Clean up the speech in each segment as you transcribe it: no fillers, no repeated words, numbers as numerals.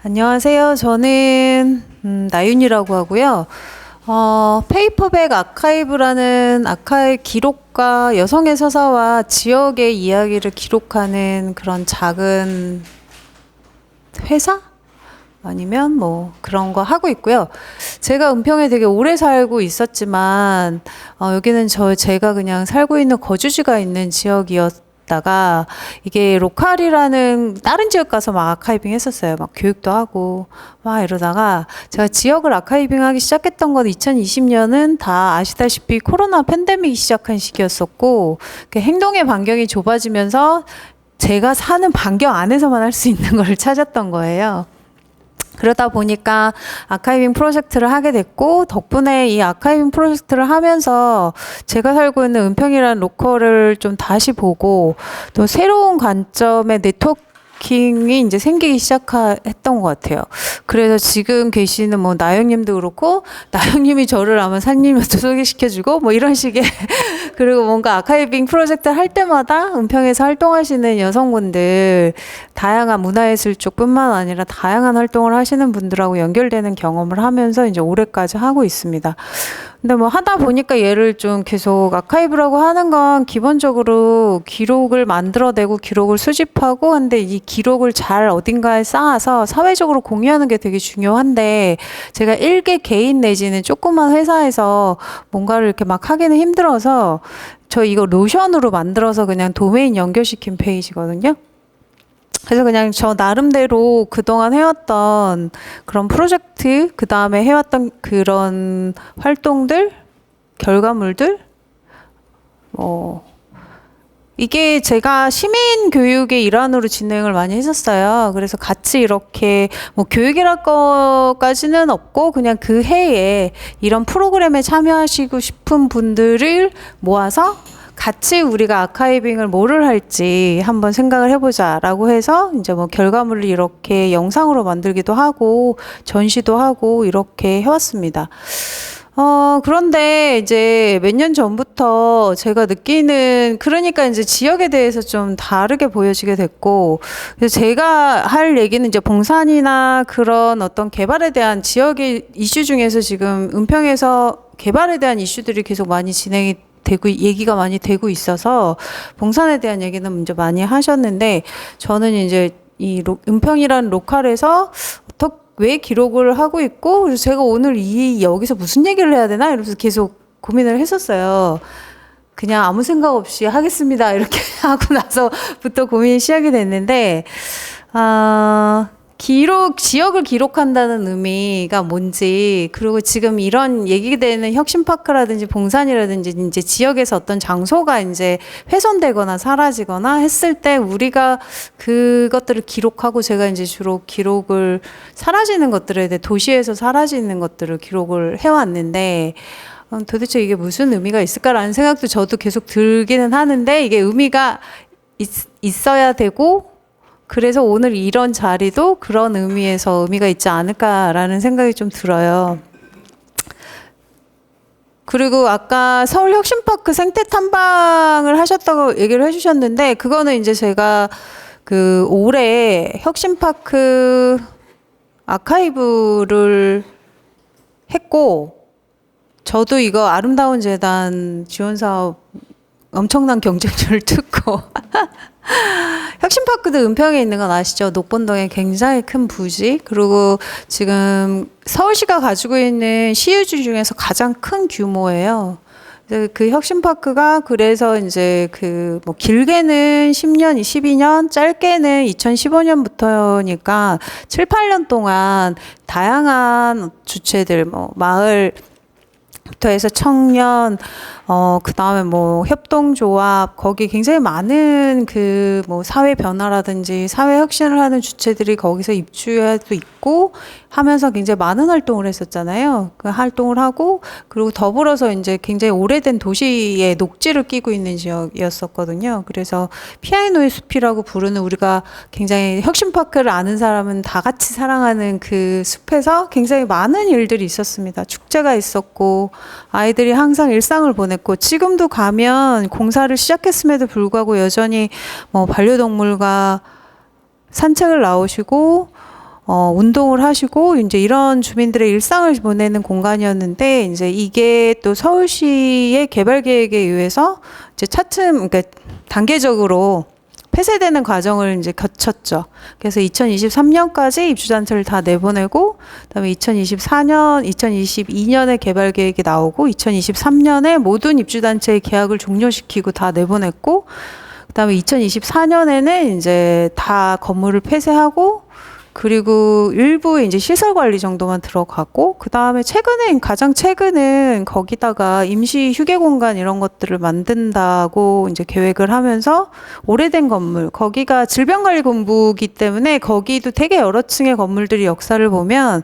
안녕하세요. 저는 나윤이라고 하고요. 페이퍼백 아카이브라는 아카이브 기록과 여성의 서사와 지역의 이야기를 기록하는 그런 작은 회사? 아니면 뭐 그런 거 하고 있고요. 제가 은평에 되게 오래 살고 있었지만 여기는 제가 그냥 살고 있는 거주지가 있는 지역이었다가 이게 로컬이라는 다른 지역 가서 막 아카이빙 했었어요. 막 교육도 하고 막 이러다가 제가 지역을 아카이빙 하기 시작했던 건 2020년은 다 아시다시피 코로나 팬데믹이 시작한 시기였었고 행동의 반경이 좁아지면서 제가 사는 반경 안에서만 할 수 있는 걸 찾았던 거예요. 그러다 보니까 아카이빙 프로젝트를 하게 됐고, 덕분에 이 아카이빙 프로젝트를 하면서 제가 살고 있는 은평이라는 로컬을 좀 다시 보고, 또 새로운 관점의 네트워킹이 이제 생기기 시작했던 것 같아요. 그래서 지금 계시는 뭐 나영님도 그렇고, 나영님이 저를 아마 상님한테 소개시켜주고, 뭐 이런 식의 그리고 뭔가 아카이빙 프로젝트 할 때마다 은평에서 활동하시는 여성분들, 다양한 문화예술 쪽뿐만 아니라 다양한 활동을 하시는 분들하고 연결되는 경험을 하면서 이제 올해까지 하고 있습니다. 근데 뭐 하다 보니까 얘를 좀 계속 아카이브라고 하는 건 기본적으로 기록을 만들어내고 기록을 수집하고 근데 이 기록을 잘 어딘가에 쌓아서 사회적으로 공유하는 게 되게 중요한데 제가 일개 개인 내지는 조그만 회사에서 뭔가를 이렇게 막 하기는 힘들어서 저 이거 노션으로 만들어서 그냥 도메인 연결시킨 페이지거든요. 그래서 그냥 저 나름대로 그동안 해왔던 그런 프로젝트, 그 다음에 해왔던 그런 활동들, 결과물들, 이게 제가 시민 교육의 일환으로 진행을 많이 했었어요. 그래서 같이 이렇게 뭐 교육이랄 거까지는 없고 그냥 그 해에 이런 프로그램에 참여하시고 싶은 분들을 모아서 같이 우리가 아카이빙을 뭐를 할지 한번 생각을 해보자라고 해서 이제 뭐 결과물을 이렇게 영상으로 만들기도 하고 전시도 하고 이렇게 해왔습니다. 그런데 이제 몇 년 전부터 제가 느끼는, 그러니까 이제 지역에 대해서 좀 다르게 보여지게 됐고, 그래서 제가 할 얘기는 이제 봉산이나 그런 어떤 개발에 대한 지역의 이슈 중에서 지금 은평에서 개발에 대한 이슈들이 계속 많이 진행이 되고 얘기가 많이 되고 있어서 봉산에 대한 얘기는 이제 많이 하셨는데 저는 이제 이 은평이라는 로컬에서 왜 기록을 하고 있고 그래서 제가 오늘 여기서 무슨 얘기를 해야 되나 이러면서 계속 고민을 했었어요. 그냥 아무 생각 없이 하겠습니다 이렇게 하고 나서부터 고민이 시작이 됐는데 지역을 기록한다는 의미가 뭔지, 그리고 지금 이런 얘기되는 혁신파크라든지 봉산이라든지 이제 지역에서 어떤 장소가 이제 훼손되거나 사라지거나 했을 때 우리가 그것들을 기록하고 제가 이제 주로 기록을 사라지는 것들에 대해 도시에서 사라지는 것들을 기록을 해왔는데 도대체 이게 무슨 의미가 있을까라는 생각도 저도 계속 들기는 하는데 이게 의미가 있어야 되고 그래서 오늘 이런 자리도 그런 의미에서 의미가 있지 않을까라는 생각이 좀 들어요. 그리고 아까 서울혁신파크 생태 탐방을 하셨다고 얘기를 해주셨는데 그거는 이제 제가 그 올해 혁신파크 아카이브를 했고 저도 이거 아름다운 재단 지원 사업 엄청난 경쟁률을 뚫고 혁신파크도 은평에 있는 건 아시죠? 녹본동에 굉장히 큰 부지, 그리고 지금 서울시가 가지고 있는 시유지 중에서 가장 큰 규모예요. 그 혁신파크가 그래서 이제 그 뭐 길게는 10년, 12년, 짧게는 2015년부터니까 7, 8년 동안 다양한 주체들, 뭐 마을 부터 해서 청년, 그 다음에 뭐 협동조합, 거기 굉장히 많은 그 뭐 사회 변화라든지 사회 혁신을 하는 주체들이 거기서 입주해도 있고 하면서 굉장히 많은 활동을 했었잖아요. 그 활동을 하고, 그리고 더불어서 이제 굉장히 오래된 도시에 녹지를 끼고 있는 지역이었었거든요. 그래서 피아노의 숲이라고 부르는 우리가 굉장히 혁신파크를 아는 사람은 다 같이 사랑하는 그 숲에서 굉장히 많은 일들이 있었습니다. 축제가 있었고, 아이들이 항상 일상을 보냈고, 지금도 가면 공사를 시작했음에도 불구하고 여전히 뭐 반려동물과 산책을 나오시고 운동을 하시고 이제 이런 주민들의 일상을 보내는 공간이었는데 이제 이게 또 서울시의 개발 계획에 의해서 이제 차츰 그러니까 단계적으로 폐쇄되는 과정을 이제 거쳤죠. 그래서 2023년까지 입주단체를 다 내보내고, 그다음에 2024년, 2022년에 개발 계획이 나오고, 2023년에 모든 입주단체의 계약을 종료시키고 다 내보냈고, 그다음에 2024년에는 이제 다 건물을 폐쇄하고, 그리고 일부 이제 시설 관리 정도만 들어가고, 그 다음에 가장 최근은 거기다가 임시 휴게 공간 이런 것들을 만든다고 이제 계획을 하면서 오래된 건물, 거기가 질병관리본부이기 때문에 거기도 되게 여러 층의 건물들이 역사를 보면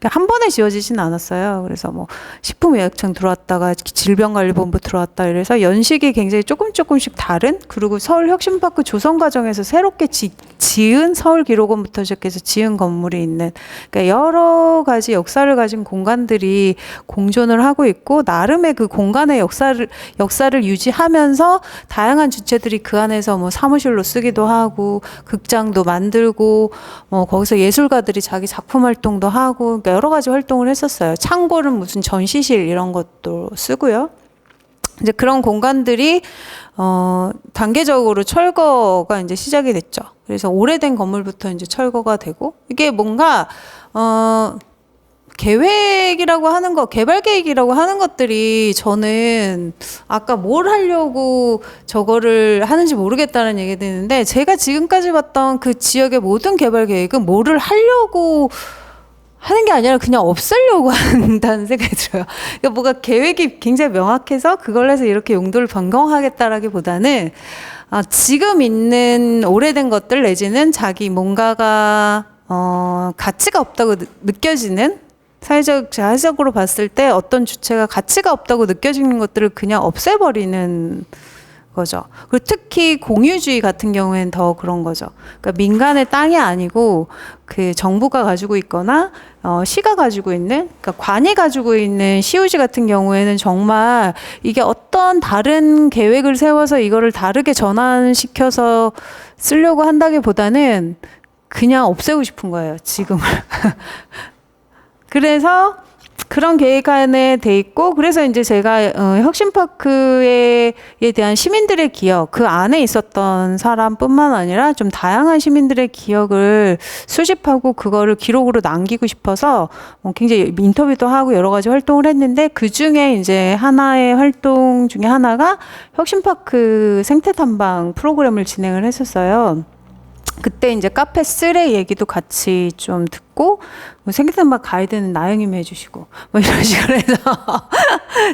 한 번에 지어지진 않았어요. 그래서 뭐 식품의약청 들어왔다가 질병관리본부 들어왔다 이래서 연식이 굉장히 조금씩 다른, 그리고 서울혁신파크 조성 과정에서 새롭게 지은 서울기록원부터 시작해서 지은 건물이 있는, 그러니까 여러 가지 역사를 가진 공간들이 공존을 하고 있고, 나름의 그 공간의 역사를 유지하면서 다양한 주체들이 그 안에서 뭐 사무실로 쓰기도 하고, 극장도 만들고, 뭐 거기서 예술가들이 자기 작품 활동도 하고, 그러니까 여러 가지 활동을 했었어요. 창고는 무슨 전시실 이런 것도 쓰고요. 이제 그런 공간들이 단계적으로 철거가 이제 시작이 됐죠. 그래서 오래된 건물부터 이제 철거가 되고, 이게 뭔가 계획이라고 하는 거, 개발 계획이라고 하는 것들이 저는 아까 뭘 하려고 저거를 하는지 모르겠다는 얘기 드는데, 제가 지금까지 봤던 그 지역의 모든 개발 계획은 뭐를 하려고 하는 게 아니라 그냥 없애려고 한다는 생각이 들어요. 그러니까 뭐가 계획이 굉장히 명확해서 그걸 해서 이렇게 용도를 변경하겠다라기보다는 지금 있는 오래된 것들 내지는 자기 뭔가가 가치가 없다고 느껴지는, 사회적으로 봤을 때 어떤 주체가 가치가 없다고 느껴지는 것들을 그냥 없애버리는 거죠. 그리고 특히 공유주의 같은 경우에는 더 그런 거죠. 그러니까 민간의 땅이 아니고 그 정부가 가지고 있거나 시가 가지고 있는, 그러니까 관이 가지고 있는 시우지 같은 경우에는 정말 이게 어떤 다른 계획을 세워서 이거를 다르게 전환시켜서 쓰려고 한다기보다는 그냥 없애고 싶은 거예요, 지금을. 그래서 그런 계획 안에 돼 있고, 그래서 이제 제가 혁신파크에 대한 시민들의 기억, 그 안에 있었던 사람뿐만 아니라 좀 다양한 시민들의 기억을 수집하고 그거를 기록으로 남기고 싶어서 굉장히 인터뷰도 하고 여러 가지 활동을 했는데, 그 중에 이제 하나의 활동 중에 하나가 혁신파크 생태탐방 프로그램을 진행을 했었어요. 그때 이제 카페 쓰레 얘기도 같이 좀 듣고, 뭐 생태탐방 가이드는 나영님이 해주시고, 뭐 이런 식으로 해서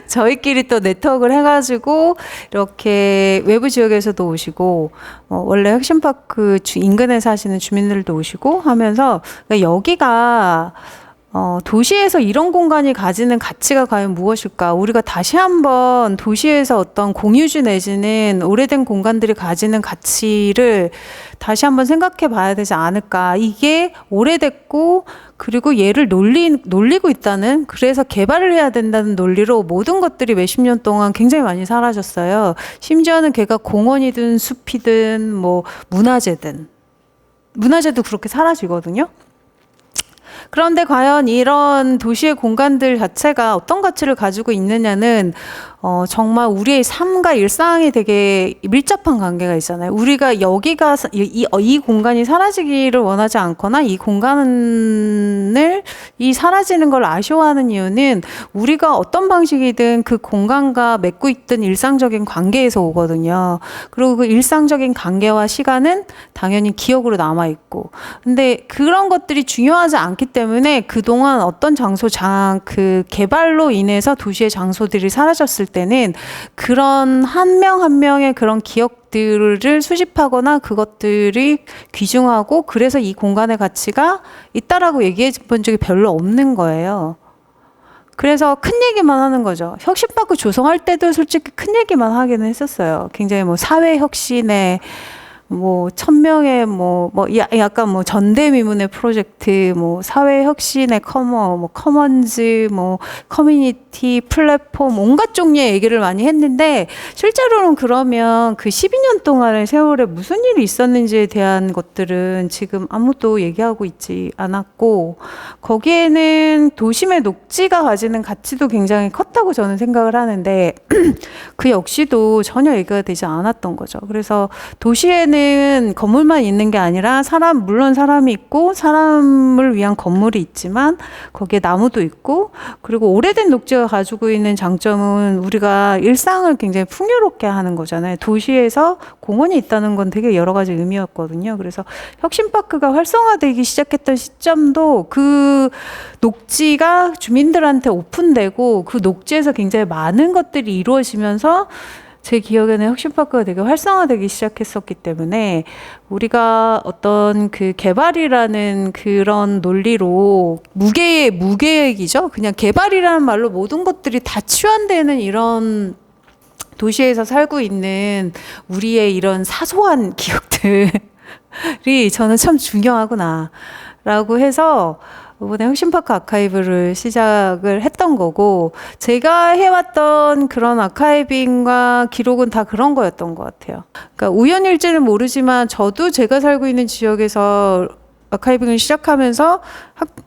저희끼리 또 네트워크를 해가지고 이렇게 외부 지역에서도 오시고, 원래 혁신파크 인근에 사시는 주민들도 오시고 하면서, 그러니까 여기가 도시에서 이런 공간이 가지는 가치가 과연 무엇일까? 우리가 다시 한번 도시에서 어떤 공유주 내지는 오래된 공간들이 가지는 가치를 다시 한번 생각해 봐야 되지 않을까? 이게 오래됐고, 그리고 얘를 놀리고 있다는, 그래서 개발을 해야 된다는 논리로 모든 것들이 몇십 년 동안 굉장히 많이 사라졌어요. 심지어는 걔가 공원이든 숲이든 뭐 문화재도 그렇게 사라지거든요. 그런데 과연 이런 도시의 공간들 자체가 어떤 가치를 가지고 있느냐는 정말 우리의 삶과 일상이 되게 밀접한 관계가 있잖아요. 우리가 여기가 이 공간이 사라지기를 원하지 않거나 이 공간을 사라지는 걸 아쉬워하는 이유는 우리가 어떤 방식이든 그 공간과 맺고 있던 일상적인 관계에서 오거든요. 그리고 그 일상적인 관계와 시간은 당연히 기억으로 남아 있고, 근데 그런 것들이 중요하지 않기 때문에 그동안 어떤 그 개발로 인해서 도시의 장소들이 사라졌을 때는 그런 한 명 한 명의 그런 기억들을 수집하거나 그것들이 귀중하고, 그래서 이 공간의 가치가 있다라고 얘기해 본 적이 별로 없는 거예요. 그래서 큰 얘기만 하는 거죠. 혁신파크 조성할 때도 솔직히 큰 얘기만 하기는 했었어요. 굉장히 뭐 사회 혁신에 뭐 1,000명의 약간 뭐 전대미문의 프로젝트, 뭐 사회혁신의 커먼즈, 뭐 커뮤니티, 플랫폼, 온갖 종류의 얘기를 많이 했는데, 실제로는 그러면 그 12년 동안의 세월에 무슨 일이 있었는지에 대한 것들은 지금 아무도 얘기하고 있지 않았고, 거기에는 도심의 녹지가 가지는 가치도 굉장히 컸다고 저는 생각을 하는데 그 역시도 전혀 얘기가 되지 않았던 거죠. 그래서 도시에는 건물만 있는 게 아니라 물론 사람이 있고 사람을 위한 건물이 있지만 거기에 나무도 있고, 그리고 오래된 녹지가 가지고 있는 장점은 우리가 일상을 굉장히 풍요롭게 하는 거잖아요. 도시에서 공원이 있다는 건 되게 여러 가지 의미였거든요. 그래서 혁신파크가 활성화되기 시작했던 시점도 그 녹지가 주민들한테 오픈되고 그 녹지에서 굉장히 많은 것들이 이루어지면서 제 기억에는 혁신파크가 되게 활성화되기 시작했었기 때문에, 우리가 어떤 그 개발이라는 그런 논리로 무계획이죠. 그냥 개발이라는 말로 모든 것들이 다 치환되는 이런 도시에서 살고 있는 우리의 이런 사소한 기억들이 저는 참 중요하구나 라고 해서 이번에 혁신파크 아카이브를 시작을 했던 거고, 제가 해왔던 그런 아카이빙과 기록은 다 그런 거였던 것 같아요. 그러니까 우연일지는 모르지만 저도 제가 살고 있는 지역에서 아카이빙을 시작하면서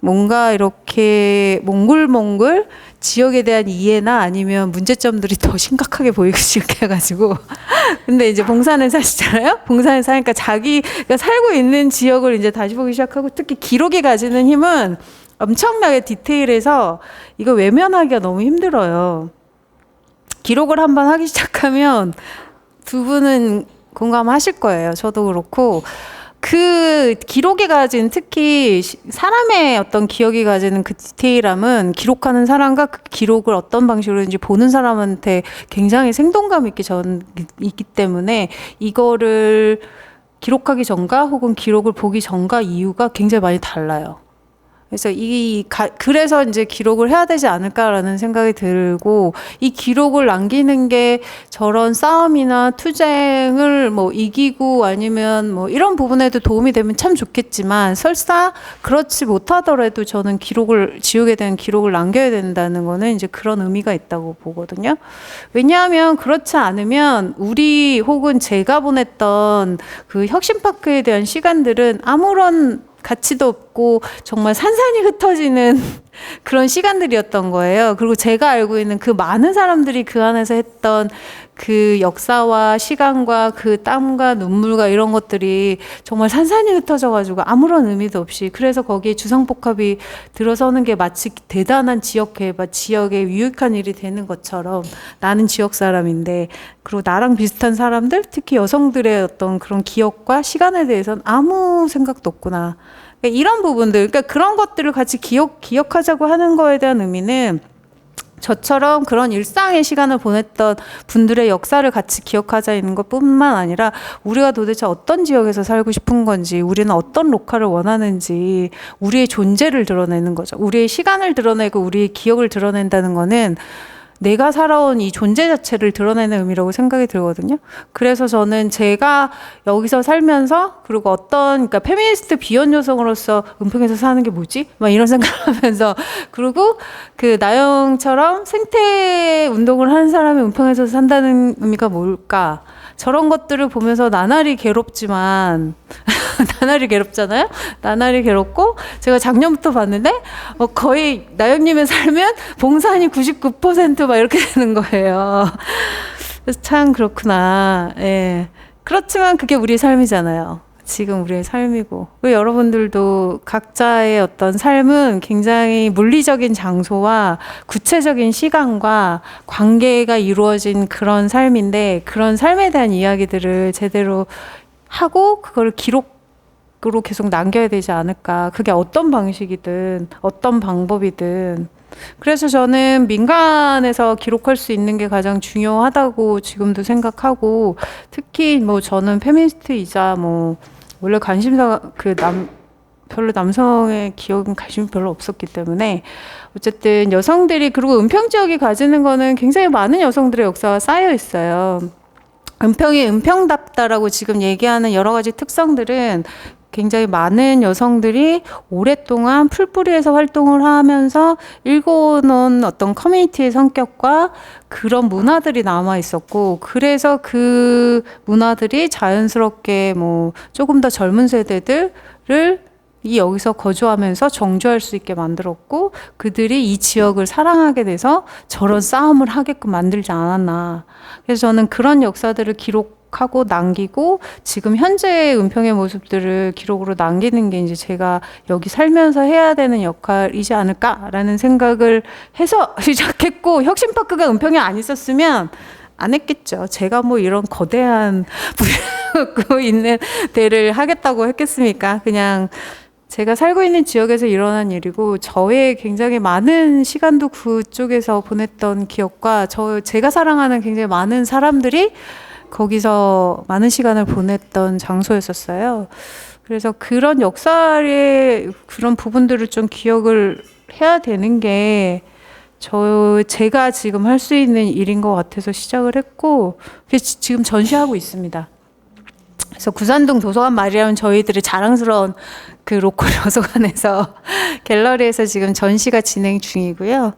뭔가 이렇게 몽글몽글 지역에 대한 이해나 아니면 문제점들이 더 심각하게 보이기 시작해가지고 근데 이제 봉사는 사시잖아요. 봉사는 사니까 자기가 살고 있는 지역을 이제 다시 보기 시작하고, 특히 기록이 가지는 힘은 엄청나게 디테일해서 이거 외면하기가 너무 힘들어요. 기록을 한번 하기 시작하면 두 분은 공감하실 거예요. 저도 그렇고. 그 기록이 가진, 특히 사람의 어떤 기억이 가지는 그 디테일함은 기록하는 사람과 그 기록을 어떤 방식으로든지 보는 사람한테 굉장히 생동감 있게 있기 때문에, 이거를 기록하기 전과 혹은 기록을 보기 전과 이유가 굉장히 많이 달라요. 그래서 그래서 이제 기록을 해야 되지 않을까라는 생각이 들고, 이 기록을 남기는 게 저런 싸움이나 투쟁을 뭐 이기고 아니면 뭐 이런 부분에도 도움이 되면 참 좋겠지만, 설사 그렇지 못하더라도 저는 지옥에 대한 기록을 남겨야 된다는 거는 이제 그런 의미가 있다고 보거든요. 왜냐하면 그렇지 않으면 우리 혹은 제가 보냈던 그 혁신파크에 대한 시간들은 아무런 가치도 없고 정말 산산이 흩어지는 그런 시간들이었던 거예요. 그리고 제가 알고 있는 그 많은 사람들이 그 안에서 했던 그 역사와 시간과 그 땀과 눈물과 이런 것들이 정말 산산이 흩어져가지고 아무런 의미도 없이, 그래서 거기에 주상복합이 들어서는 게 마치 대단한 지역 개발, 지역에 유익한 일이 되는 것처럼, 나는 지역 사람인데, 그리고 나랑 비슷한 사람들, 특히 여성들의 어떤 그런 기억과 시간에 대해서는 아무 생각도 없구나. 그러니까 이런 부분들, 그러니까 그런 것들을 같이 기억하자고 하는 거에 대한 의미는, 저처럼 그런 일상의 시간을 보냈던 분들의 역사를 같이 기억하자는 것뿐만 아니라, 우리가 도대체 어떤 지역에서 살고 싶은 건지, 우리는 어떤 로컬을 원하는지, 우리의 존재를 드러내는 거죠. 우리의 시간을 드러내고 우리의 기억을 드러낸다는 거는 내가 살아온 이 존재 자체를 드러내는 의미라고 생각이 들거든요. 그래서 저는 제가 여기서 살면서, 그리고 그러니까 페미니스트 비혼 여성으로서 은평에서 사는 게 뭐지? 막 이런 생각하면서, 그리고 그 나영처럼 생태 운동을 하는 사람이 은평에서 산다는 의미가 뭘까? 저런 것들을 보면서 나날이 괴롭지만 나날이 괴롭잖아요. 나날이 괴롭고, 제가 작년부터 봤는데 거의 나영님의 삶은 봉산이 99%막 이렇게 되는 거예요. 그래서 참 그렇구나. 예. 그렇지만 그게 우리의 삶이잖아요. 지금 우리의 삶이고, 여러분들도 각자의 어떤 삶은 굉장히 물리적인 장소와 구체적인 시간과 관계가 이루어진 그런 삶인데, 그런 삶에 대한 이야기들을 제대로 하고 그걸 기록으로 계속 남겨야 되지 않을까. 그게 어떤 방식이든 어떤 방법이든. 그래서 저는 민간에서 기록할 수 있는 게 가장 중요하다고 지금도 생각하고, 특히 뭐 저는 페미니스트이자 뭐 원래 관심사 별로 남성의 기억은 관심이 별로 없었기 때문에, 어쨌든 여성들이, 그리고 은평 지역이 가지는 거는 굉장히 많은 여성들의 역사가 쌓여 있어요. 은평이 은평답다라고 지금 얘기하는 여러 가지 특성들은 굉장히 많은 여성들이 오랫동안 풀뿌리에서 활동을 하면서 일궈놓은 어떤 커뮤니티의 성격과 그런 문화들이 남아 있었고, 그래서 그 문화들이 자연스럽게 뭐 조금 더 젊은 세대들을 이 여기서 거주하면서 정주할 수 있게 만들었고, 그들이 이 지역을 사랑하게 돼서 저런 싸움을 하게끔 만들지 않았나. 그래서 저는 그런 역사들을 기록하고 남기고 지금 현재의 은평의 모습들을 기록으로 남기는 게 이제 제가 여기 살면서 해야 되는 역할이지 않을까라는 생각을 해서 시작했고, 혁신파크가 은평에 안 있었으면 안 했겠죠. 제가 뭐 이런 거대한 부르고 있는 데를 하겠다고 했겠습니까? 그냥 제가 살고 있는 지역에서 일어난 일이고, 저의 굉장히 많은 시간도 그쪽에서 보냈던 기억과 제가 사랑하는 굉장히 많은 사람들이 거기서 많은 시간을 보냈던 장소였었어요. 그래서 그런 역사의 그런 부분들을 좀 기억을 해야 되는 게 제가 지금 할 수 있는 일인 것 같아서 시작을 했고, 지금 전시하고 있습니다. 그래서 구산동 도서관 말이라면 저희들의 자랑스러운 그 로컬 도서관에서 갤러리에서 지금 전시가 진행 중이고요.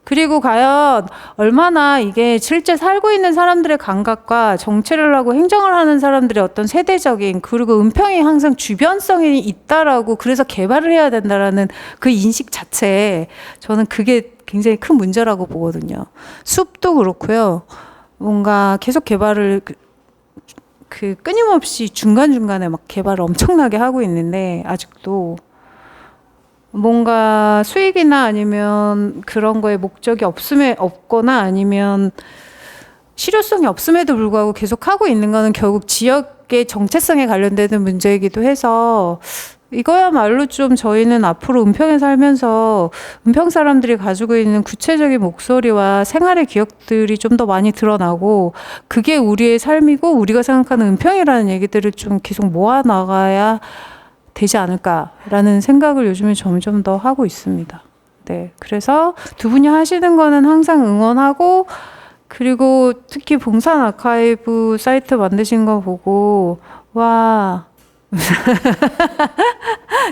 그리고 과연 얼마나 이게 실제 살고 있는 사람들의 감각과 정체를 하고 행정을 하는 사람들의 어떤 세대적인, 그리고 은평이 항상 주변성이 있다라고, 그래서 개발을 해야 된다라는 그 인식 자체에 저는 그게 굉장히 큰 문제라고 보거든요. 숲도 그렇고요. 뭔가 계속 개발을 끊임없이 중간중간에 막 개발을 엄청나게 하고 있는데, 아직도 뭔가 수익이나 아니면 그런 거에 목적이 없거나 아니면 실효성이 없음에도 불구하고 계속 하고 있는 거는 결국 지역의 정체성에 관련되는 문제이기도 해서, 이거야말로 좀 저희는 앞으로 은평에 살면서 은평 사람들이 가지고 있는 구체적인 목소리와 생활의 기억들이 좀 더 많이 드러나고, 그게 우리의 삶이고 우리가 생각하는 은평이라는 얘기들을 좀 계속 모아 나가야 되지 않을까라는 생각을 요즘에 점점 더 하고 있습니다. 네, 그래서 두 분이 하시는 거는 항상 응원하고, 그리고 특히 봉산 아카이브 사이트 만드신 거 보고 와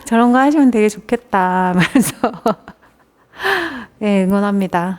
저런 거 하시면 되게 좋겠다 하면서 네, 응원합니다.